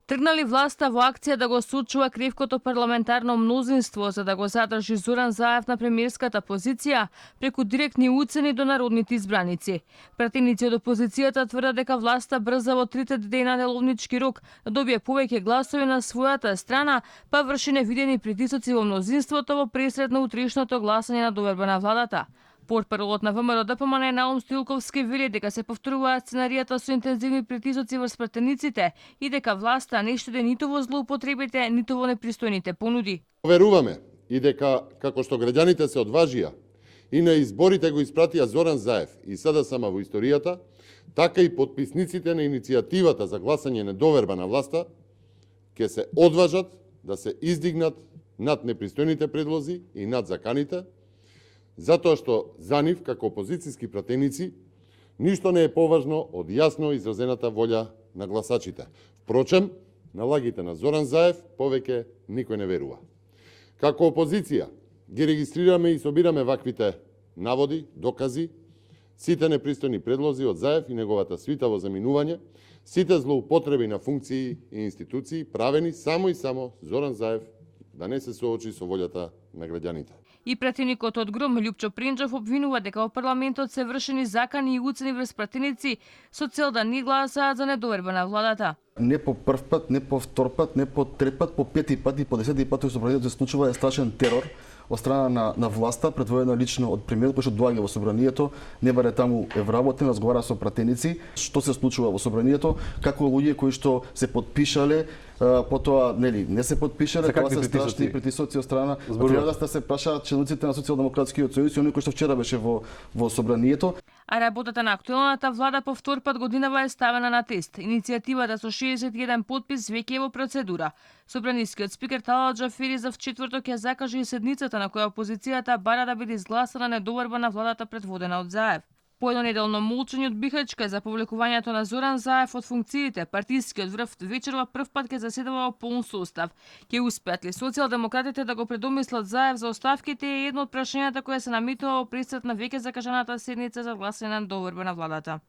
Тргнали власта во акција да го сочува кревкото парламентарно мнозинство за да го задржи Зоран Заев на премиерската позиција преку директни уцени до народните избраници. Пратеници од опозицијата тврдат дека власта брза во 3 дена деловнички рок да добие повеќе гласови на својата страна, па врши невидени притисоци во мнозинството во пресред на утрешното гласање на доверба на владата. Портпаролот на ВМРО ДПМН Наум Стоилковски вели дека се повторуваат сценаријата со интензивни притисоци врз пратениците и дека власта не штеди ниту во злоупотребите, ниту во непристојните понуди. Веруваме и дека како што граѓаните се одважија и на изборите го испратија Зоран Заев и сада сама во историјата, така и потписниците на иницијативата за гласање недоверба на власта ќе се одважат да се издигнат над непристојните предлози и над заканите, затоа што за нив, како опозицијски пратеници, ништо не е поважно од јасно изразената волја на гласачите. Впрочем, на лагите на Зоран Заев повеќе никој не верува. Како опозиција ги регистрираме и собираме ваквите наводи, докази, сите непристојни предлози од Заев и неговата свита во заминување, сите злоупотреби на функции и институции правени само и само Зоран Заев да не се соочи со волјата на граѓаните. И пратеникот од ГРОМ Лјупчо Принџов обвинува дека во парламентот се вршени закани и уцени врз пратеници со цел да не гласаат за недоверба на владата. Не по прв пат, не по втор пат, не по трети пат, по пети пат и по 10 пат во собранието се случува страшен терор од страна на власта, предводена лично од премиерот кој што доаѓа во собранието, не баре таму е вработен, разговара со пратеници, што се случува во собранието, како луѓе кои што се подпишале, потоа не се подпишале, тоа се страшни притисоци од страна. Треба да се прашаат членоците на Социјалдемократскиот сојуз и оние кои што вчера беше во собранието. А работата на актуелната влада по втор пат годинава е ставена на тест. Иницијативата со 61 подпис веќе е во процедура. Собранискиот спикер Талат Џафери за вчетврток ја закажа и седницата на која опозицијата бара да биде изгласана недоверба на владата предводена од Заев. По едноneделно молчење од Бихачка за повлекувањето на Зоран Заев од функциите, партискиот врв вечерва прв пат ќе заседава во полн состав. Ќе успеат ли социјалдемократите да го предомислат Заев за оставките е едно од прашањата која се наметнува во пресред на веќе закажаната седница за гласање на недоверба на владата.